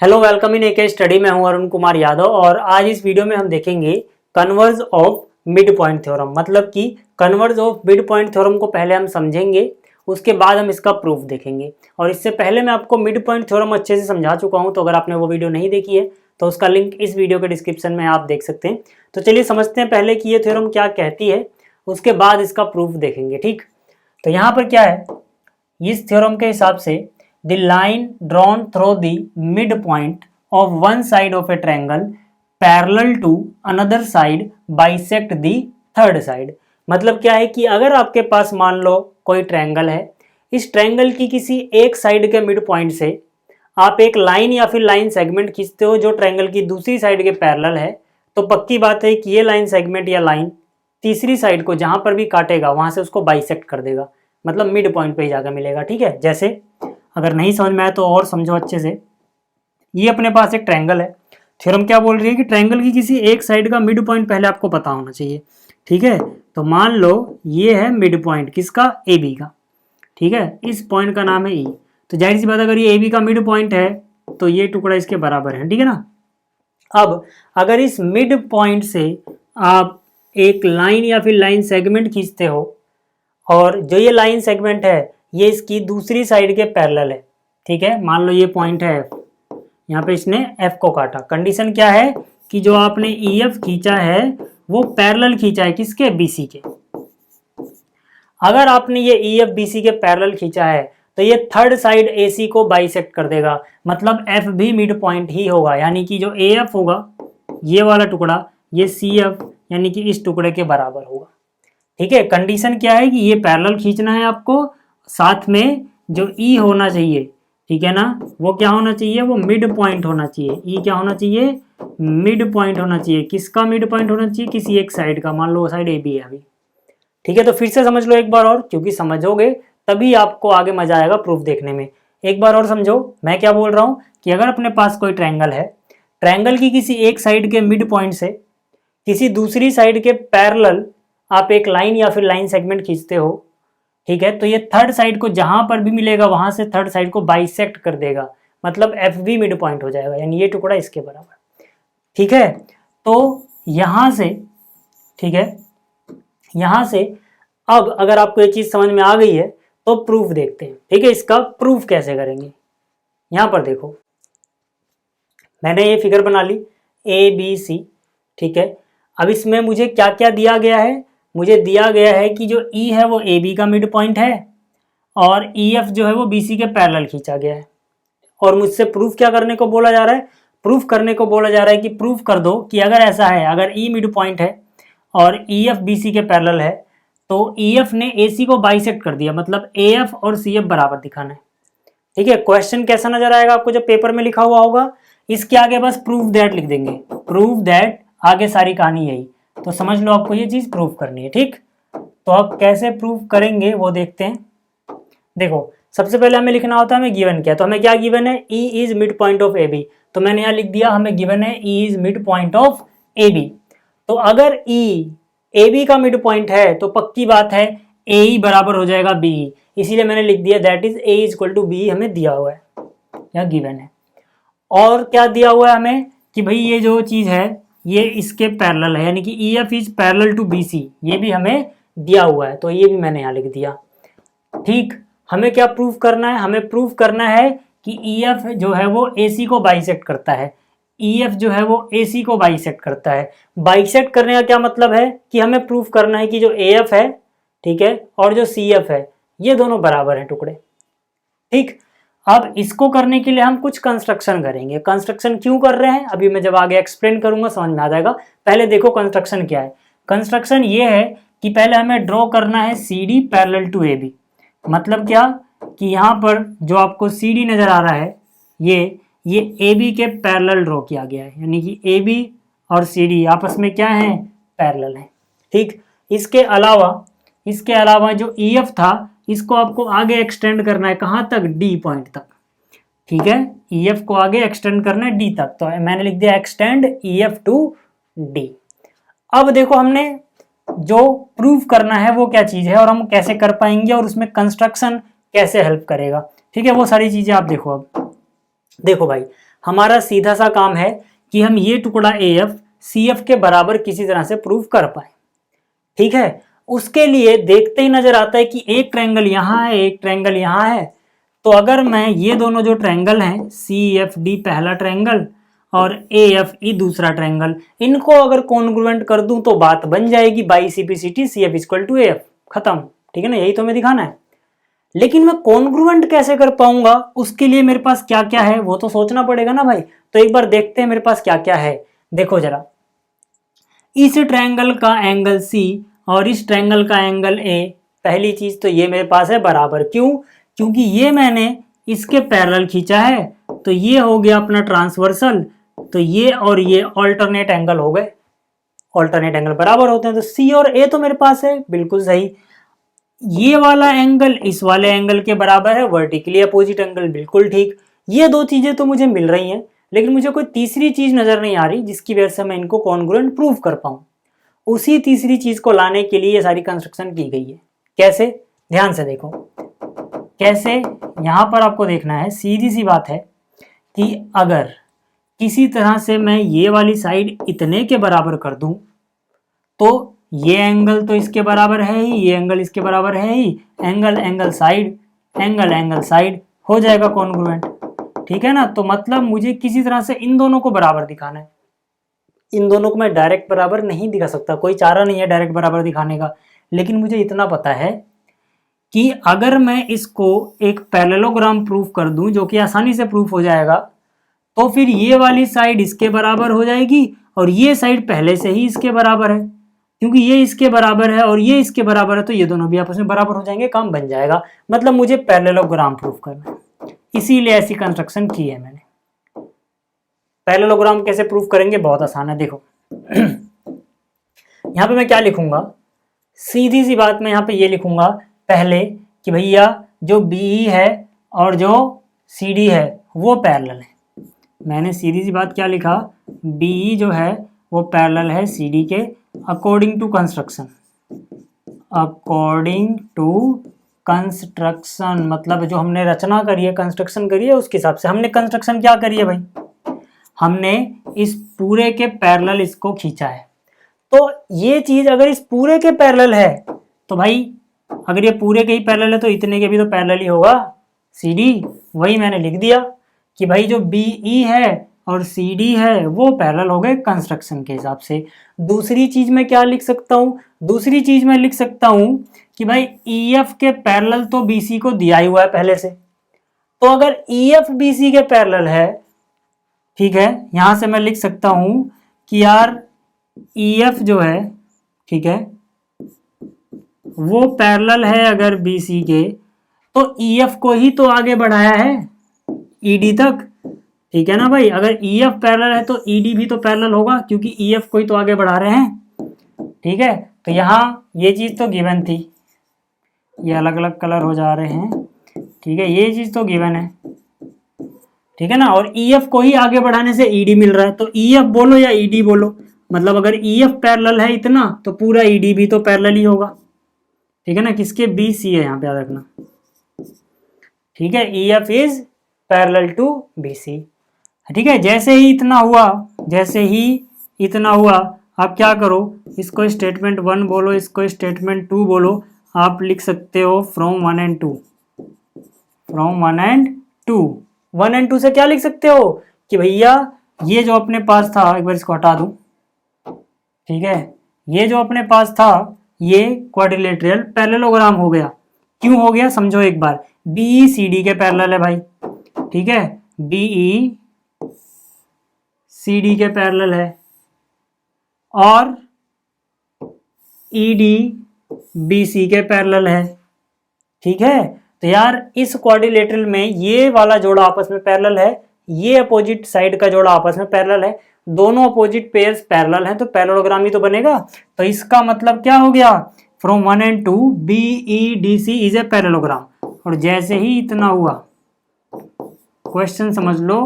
Hello welcome in AK study. मैं हूं अरुण कुमार यादव और आज इस वीडियो में हम देखेंगे converse of mid point theorem. मतलब कि converse of mid point theorem को पहले हम समझेंगे, उसके बाद हम इसका प्रूफ देखेंगे। और इससे पहले मैं आपको मिड पॉइंट थ्योरम अच्छे से समझा चुका हूं, तो अगर आपने वो वीडियो नहीं देखी है तो उसका लिंक इस वीडियो के डिस्क्रिप्शन में आप देख सकते हैं। तो चलिए समझते हैं पहले कि ये थ्योरम क्या कहती है, उसके बाद इसका प्रूफ देखेंगे। ठीक, तो यहाँ पर क्या है, इस थ्योरम के हिसाब से the line drawn through the midpoint of one side of a triangle parallel to another side bisect the third side। मतलब क्या है कि अगर आपके पास मान लो कोई ट्रायंगल है, इस ट्रायंगल की किसी एक साइड के मिड पॉइंट से आप एक लाइन या फिर लाइन सेगमेंट खींचते हो जो ट्रायंगल की दूसरी साइड के पैरेलल है, तो पक्की बात है कि ये लाइन सेगमेंट या लाइन तीसरी साइड को जहां पर भी काटेगा वहां से उसको बाइसेक्ट कर देगा, मतलब मिड पॉइंट पे ही जाकर मिलेगा। ठीक है, जैसे अगर नहीं समझ में आए तो और समझो अच्छे से। ये अपने पास एक ट्रायंगल है, थ्योरम क्या बोल रही है कि ट्रायंगल की किसी एक साइड का मिड पॉइंट पहले आपको पता होना चाहिए। ठीक है, तो मान लो ये है मिड पॉइंट किसका, ए बी का। ठीक है, इस पॉइंट का नाम है ई। तो जाहिर सी बात अगर ये ए बी का मिड पॉइंट है तो ये टुकड़ा इसके बराबर है। ठीक है ना। अब अगर इस मिड पॉइंट से आप एक लाइन या फिर लाइन सेगमेंट खींचते हो और जो ये लाइन सेगमेंट है ये इसकी दूसरी साइड के पैरेलल है। ठीक है, मान लो ये पॉइंट है एफ, यहाँ पे इसने एफ को काटा। कंडीशन क्या है कि जो आपने ई एफ खींचा है वो पैरेलल खींचा है किसके, बीसी के। अगर आपने ये ई एफ बीसी के पैरेलल खींचा है तो ये थर्ड साइड एसी को बाइसेक्ट कर देगा, मतलब एफ भी मिड पॉइंट ही होगा। यानी कि जो ए एफ होगा ये वाला टुकड़ा, ये सी एफ यानी कि इस टुकड़े के बराबर होगा। ठीक है, कंडीशन क्या है कि ये पैरेलल खींचना है आपको, साथ में जो ई होना चाहिए, ठीक है ना, वो क्या होना चाहिए, वो मिड पॉइंट होना चाहिए। ई क्या होना चाहिए, मिड पॉइंट होना चाहिए। किसका मिड पॉइंट होना चाहिए, किसी एक साइड का। मान लो वो साइड ए बी है अभी। ठीक है, तो फिर से समझ लो एक बार और, क्योंकि समझोगे तभी आपको आगे मजा आएगा प्रूफ देखने में। एक बार और समझो मैं क्या बोल रहा हूं कि अगर अपने पास कोई ट्रायंगल है, ट्रायंगल की किसी एक साइड के मिड पॉइंट से किसी दूसरी साइड के पैरेलल आप एक लाइन या फिर लाइन सेगमेंट खींचते हो, ठीक है, तो ये थर्ड साइड को जहां पर भी मिलेगा वहां से थर्ड साइड को बाइसेक्ट कर देगा, मतलब एफ भी मिड पॉइंट हो जाएगा, यानी ये टुकड़ा इसके बराबर। ठीक है, तो यहां से, ठीक है, यहां से अब अगर आपको ये चीज समझ में आ गई है तो प्रूफ देखते हैं। ठीक है, इसका प्रूफ कैसे करेंगे, यहां पर देखो मैंने ये फिगर बना ली ए बी सी। ठीक है, अब इसमें मुझे क्या क्या दिया गया है, मुझे दिया गया है कि जो ई है वो ए बी का मिड पॉइंट है और ई एफ जो है वो बी सी के पैरेलल खींचा गया है। और मुझसे प्रूफ क्या करने को बोला जा रहा है, प्रूफ करने को बोला जा रहा है कि प्रूफ कर दो कि अगर ऐसा है, अगर ई मिड पॉइंट है और ई एफ बी सी के पैरेलल है तो ई एफ ने ए सी को बाइसेक्ट कर दिया, मतलब ए एफ और सी एफ बराबर दिखाना है। ठीक है, क्वेश्चन कैसा नजर आएगा आपको जब पेपर में लिखा हुआ होगा, इसके आगे बस प्रूफ दैट लिख देंगे, प्रूफ दैट, आगे सारी कहानी यही। तो समझ लो आपको ये चीज प्रूफ करनी है। ठीक, तो अब कैसे प्रूफ करेंगे वो देखते हैं। देखो सबसे पहले हमें लिखना होता है हमें गिवन क्या, तो हमें क्या गिवन है, E is mid point of A B. तो मैंने यहाँ लिख दिया हमें गिवन है E is mid point of A B. तो अगर ई ए बी का मिड पॉइंट है तो पक्की बात है ए ई बराबर हो जाएगा बी, इसीलिए मैंने लिख दिया that is A is equal to B, हमें दिया हुआ है, यह गिवन है। और क्या दिया हुआ है हमें कि भाई ये जो चीज है ये इसके पैरेलल है, यानी कि E F is parallel to B C, ये भी हमें दिया हुआ है, तो ये भी मैंने यहाँ लिख दिया। ठीक, हमें क्या प्रूफ करना है, हमें प्रूफ करना है कि ई एफ जो है वो ए सी को बाइसेक्ट करता है, ई एफ जो है वो ए सी को बाइसेक्ट करता है। बाइसेक्ट करने का क्या मतलब है कि हमें प्रूफ करना है कि जो ए एफ है, ठीक है, और जो सी एफ है ये दोनों बराबर हैं टुकड़े। ठीक, अब इसको करने के लिए हम कुछ कंस्ट्रक्शन करेंगे। कंस्ट्रक्शन क्यों कर रहे हैं अभी मैं जब आगे एक्सप्लेन करूंगा समझ में आ जाएगा। पहले देखो कंस्ट्रक्शन क्या है। कंस्ट्रक्शन ये है कि पहले हमें ड्रॉ करना है C D parallel to A B. मतलब क्या कि यहाँ पर जो आपको सी डी नजर आ रहा है ये ए बी के पैरेलल ड्रॉ किया गया है, यानी कि ए बी और सी डी आपस में क्या है, पैरेलल है। ठीक, इसके अलावा जो ई एफ था इसको आपको आगे एक्सटेंड करना है, कहाँ तक, डी पॉइंट तक। ठीक है, ई एफ को आगे एक्सटेंड करना है डी तक, तो मैंने लिख दिया extend E F two D. अब देखो हमने जो प्रूफ करना है वो क्या चीज है और हम कैसे कर पाएंगे और उसमें कंस्ट्रक्शन कैसे हेल्प करेगा। ठीक है, वो सारी चीजें आप देखो। अब देखो भाई हमारा सीधा सा काम है कि हम ये टुकड़ा AF CF के बराबर किसी तरह से प्रूव कर पाए। ठीक है, उसके लिए देखते ही नजर आता है कि एक ट्रायंगल यहाँ है, एक ट्रायंगल यहाँ है। तो अगर मैं ये दोनों जो ट्रायंगल हैं CFD पहला ट्रायंगल और AFE दूसरा ट्रायंगल, इनको अगर कॉन्ग्रुएंट कर दूं तो बात बन जाएगी by CPCT CF equal to AF, खत्म। ठीक है ना, यही तो हमें दिखाना है। लेकिन मैं कॉन्ग्रुएंट कैसे कर पाऊंगा, उसके लिए मेरे पास क्या क्या है वो तो सोचना पड़ेगा ना भाई। तो एक बार देखते हैं मेरे पास क्या क्या है। देखो जरा, इस ट्रायंगल का एंगल C और इस ट्रायंगल का एंगल A, पहली चीज तो ये मेरे पास है बराबर। क्यों? क्योंकि ये मैंने इसके पैरेलल खींचा है, तो ये हो गया अपना ट्रांसवर्सल, तो ये और ये ऑल्टरनेट एंगल हो गए। ऑल्टरनेट एंगल बराबर होते हैं, तो C और A तो मेरे पास है, बिल्कुल सही। ये वाला एंगल इस वाले एंगल के बराबर है, वर्टिकली अपोजिट एंगल, बिल्कुल ठीक। ये दो चीजें तो मुझे मिल रही हैं, लेकिन मुझे कोई तीसरी चीज नजर नहीं आ रही जिसकी वजह से मैं इनको कॉन्ग्रुएंट प्रूव कर पाऊं। उसी तीसरी चीज को लाने के लिए ये सारी कंस्ट्रक्शन की गई है। कैसे? ध्यान से देखो कैसे। यहां पर आपको देखना है, सीधी सी बात है कि अगर किसी तरह से मैं ये वाली साइड इतने के बराबर कर दूं, तो ये एंगल तो इसके बराबर है ही, ये एंगल इसके बराबर है ही, angle angle side, angle angle side हो जाएगा कॉन्ग्रुएंट। ठीक है ना, तो मतलब मुझे किसी तरह से इन दोनों को बराबर दिखाना है। इन दोनों को मैं डायरेक्ट बराबर नहीं दिखा सकता, कोई चारा नहीं है डायरेक्ट बराबर दिखाने का, लेकिन मुझे इतना पता है कि अगर मैं इसको एक पैरेललोग्राम प्रूफ कर दूं, जो कि आसानी से प्रूफ हो जाएगा, तो फिर ये वाली साइड इसके बराबर हो जाएगी और ये साइड पहले से ही इसके बराबर है। क्योंकि ये इसके बराबर है और ये इसके बराबर है, तो ये दोनों भी आपस में बराबर हो जाएंगे, काम बन जाएगा। मतलब मुझे पैरेललोग्राम प्रूफ करना है, इसीलिए ऐसी कंस्ट्रक्शन की है मैंने। पैरेललोग्राम कैसे प्रूफ करेंगे? बहुत आसान है। देखो यहाँ पे मैं क्या लिखूंगा, सीधी सी बात, मैं यहाँ पे ये लिखूंगा पहले कि भैया जो BE है और जो CD है वो पैरेलल है। मैंने सीधी सी बात क्या लिखा, BE जो है वो पैरेलल है CD के according to construction. According to construction मतलब जो हमने रचना करी है, कंस्ट्रक्शन करी है, उसके हिसाब से। हमने कंस्ट्रक्शन क्या करी है भाई, हमने इस पूरे के पैरेलल इसको खींचा है। तो ये चीज अगर इस पूरे के पैरेलल है, तो भाई अगर ये पूरे के ही पैरेलल है तो इतने के भी तो पैरेलल ही होगा CD। वही मैंने लिख दिया कि भाई जो BE है और CD है वो पैरेलल हो गए कंस्ट्रक्शन के हिसाब से। दूसरी चीज मैं क्या लिख सकता हूँ, दूसरी चीज मैं लिख सकता हूँ कि भाई EF के पैरेलल तो BC को दिया ही हुआ है पहले से, तो अगर EF BC के पैरेलल है, ठीक है, यहां से मैं लिख सकता हूं कि यार EF जो है, ठीक है, वो पैरेलल है अगर BC के, तो EF को ही तो आगे बढ़ाया है ED तक। ठीक है ना भाई, अगर EF पैरेलल है तो ED भी तो पैरेलल होगा, क्योंकि EF को ही तो आगे बढ़ा रहे हैं। ठीक है, तो यहाँ ये चीज तो गिवन थी, ये अलग अलग कलर हो जा रहे हैं। ठीक है, ये चीज तो गिवन है, ठीक है ना, और EF को ही आगे बढ़ाने से ED मिल रहा है, तो EF बोलो या ED बोलो, मतलब अगर EF पैरेलल है इतना तो पूरा ED भी तो पैरेलल ही होगा। ठीक है ना, किसके? BC है, यहाँ पे याद रखना। ठीक है, EF is parallel to BC। ठीक है, जैसे ही इतना हुआ, जैसे ही इतना हुआ, आप क्या करो, इसको स्टेटमेंट 1 बोलो, इसको स्टेटमेंट 2 बोलो। आप लिख सकते हो from 1 and 2, from 1 and 2। 1 and 2 से क्या लिख सकते हो कि भैया ये जो अपने पास था, एक बार इसको हटा दूं, ठीक है, ये जो अपने पास था ये क्वाड्रिलेटरल पैरेललोग्राम हो गया। क्यों हो गया समझो एक बार, BE CD के पैरेलल है भाई। ठीक है, BE CD के पैरेलल है और ED BC के पैरेलल है। ठीक है, तो यार इस क्वाड्रिलेटरल में ये वाला जोड़ा आपस में पैरेलल है, ये अपोजिट साइड का जोड़ा आपस में पैरेलल है, दोनों अपोजिट पेयर्स पैरेलल हैं, तो पैरेललोग्राम ही तो बनेगा। तो इसका मतलब क्या हो गया, from 1 and 2 BEDC is a parallelogram. और जैसे ही इतना हुआ, क्वेश्चन समझ लो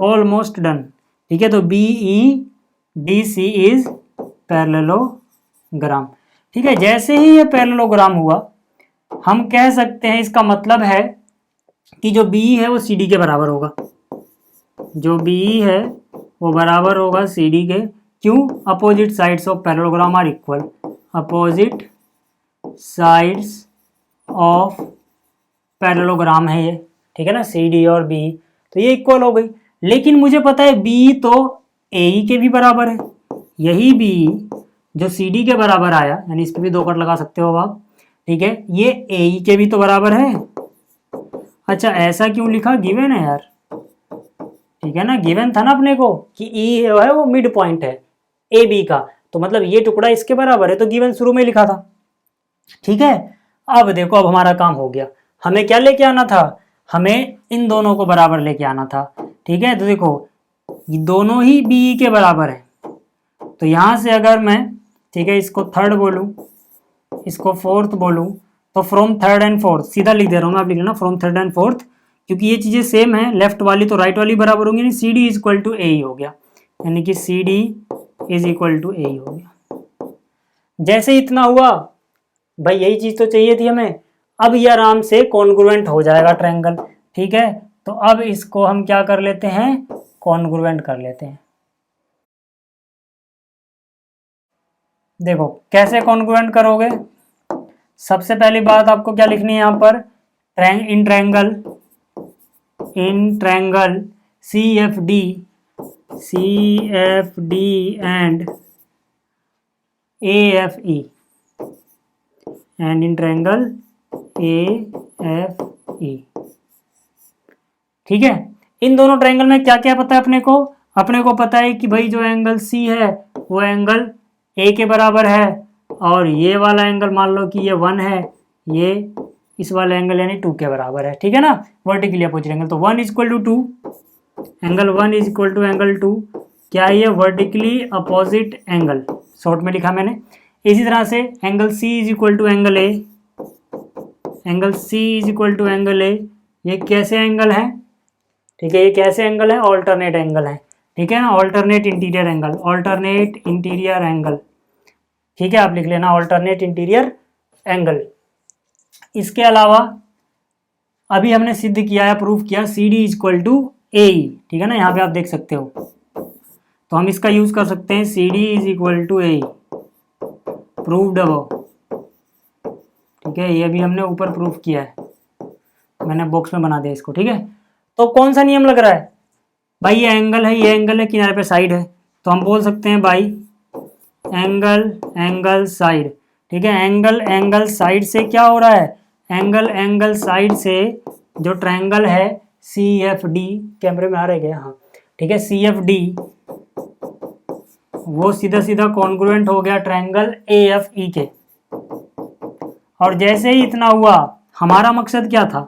ऑलमोस्ट डन। ठीक है, तो BEDC इज पैरेललोग्राम। ठीक है, जैसे ही ये पैरेललोग्राम हुआ, हम कह सकते हैं इसका मतलब है कि जो BE है वो CD के बराबर होगा। जो BE है वो बराबर होगा CD के। क्यों? Opposite sides of parallelogram are equal. Opposite sides of parallelogram है ये, ठीक है ना, CD और BE, तो ये इक्वल हो गई। लेकिन मुझे पता है BE तो AE के भी बराबर है, यही BE जो CD के बराबर आया, यानी इस पर भी 2 कट लगा सकते हो आप, ठीक है, ये AE के भी तो बराबर है। अच्छा ऐसा क्यों लिखा? गिवन है यार, ठीक है ना, गिवन था ना अपने को कि E है वो मिड पॉइंट है AB का, तो मतलब ये टुकड़ा इसके बराबर है, तो गिवन शुरू में लिखा था, ठीक है। अब देखो, अब हमारा काम हो गया। हमें क्या लेके आना था? हमें इन दोनों को बराबर लेके आना था, ठीक है। तो देखो ये दोनों ही BE के बराबर है, तो यहां से अगर मैं, ठीक है, इसको थर्ड बोलूं, इसको फोर्थ बोलूं, तो फ्रॉम थर्ड एंड फोर्थ सीधा लिख दे रहा हूं मैं, आप लिख लेना फ्रॉम थर्ड एंड फोर्थ, क्योंकि ये चीजें सेम है, लेफ्ट वाली तो राइट वाली बराबर होंगी, यानी CD is equal to AE हो गया, यानी कि CD is equal to AE हो गया। जैसे इतना हुआ भाई, यही चीज तो चाहिए थी हमें। अब ये आराम से कॉन्ग्रुएंट हो जाएगा ट्रायंगल, ठीक है। तो अब इसको हम क्या कर लेते हैं? कॉन्ग्रुएंट कर लेते हैं। देखो कैसे कॉन्ग्रुएंट करोगे? सबसे पहली बात आपको क्या लिखनी है यहाँ पर? In triangle CFD and AFE, and in triangle AFE, ठीक है। इन दोनों ट्रायंगल में क्या क्या पता है अपने को? अपने को पता है कि भाई जो एंगल C है वो एंगल A के बराबर है, और ये वाला एंगल मान लो कि ये 1 है, ये इस वाला एंगल यानी 2 के बराबर है, ठीक है ना, वर्टिकली अपोजिट एंगल। तो 1 is equal to 2, angle 1 is equal to angle 2, क्या है ये? वर्टिकली अपोजिट एंगल, शॉर्ट में लिखा मैंने। इसी तरह से angle C is equal to angle A, angle C is equal to angle A, ये कैसे एंगल है? ठीक है, ये कैसे एंगल है? ऑल्टरनेट एंगल है, ठीक है ना, alternate interior angle, alternate interior angle, ठीक है, आप लिख लेना ऑल्टरनेट इंटीरियर एंगल। इसके अलावा अभी हमने सिद्ध किया है, प्रूफ किया, CD is equal to AE, ठीक है ना, यहाँ पे आप देख सकते हो, तो हम इसका यूज कर सकते हैं, CD is equal to AE, proved above, ठीक है, ये भी हमने ऊपर प्रूफ किया है, मैंने बॉक्स में बना दिया इसको, ठीक है। तो कौन सा नियम लग रहा है भाई? ये एंगल है, ये एंगल है, किनारे पे साइड है, तो हम बोल सकते हैं भाई एंगल साइड, ठीक है। एंगल साइड से क्या हो रहा है? एंगल साइड से जो ट्रायंगल है CFD, कैमरे में आ रहे क्या? हाँ, ठीक है, CFD वो सीधा सीधा कॉन्ग्रुएंट हो गया ट्रायंगल AFE के। और जैसे ही इतना हुआ, हमारा मकसद क्या था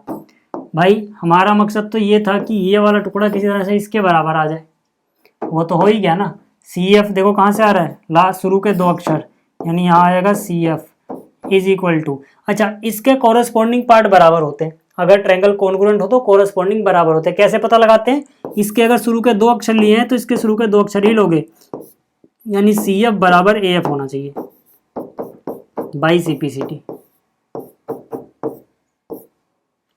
भाई? हमारा मकसद तो ये था कि ये वाला टुकड़ा किसी तरह से इसके बराबर आ जाए, वो तो हो ही गया ना। CF देखो कहाँ से आ रहा है? लास्ट शुरू के 2 अक्षर, यानी यहाँ आएगा CF इज इक्वल टू, अच्छा इसके कॉरेस्पॉन्डिंग पार्ट बराबर होते हैं, अगर ट्रायंगल कॉन्ग्रुएंट हो तो कॉरेस्पॉन्डिंग बराबर होते हैं। कैसे पता लगाते हैं? इसके अगर शुरू के 2 अक्षर लिए हैं तो इसके शुरू के 2 अक्षर ही लोगे, यानी CF बराबर AF होना चाहिए बाई CPCT,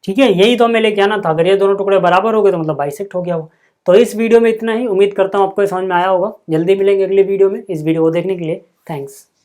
ठीक है। यही तो हमें लेके आना था, अगर ये दोनों टुकड़े बराबर हो गए तो मतलब बाइसेक्ट हो गया वो। तो इस वीडियो में इतना ही, उम्मीद करता हूँ आपको समझ में आया होगा। जल्दी मिलेंगे अगले वीडियो में। इस वीडियो को देखने के लिए थैंक्स।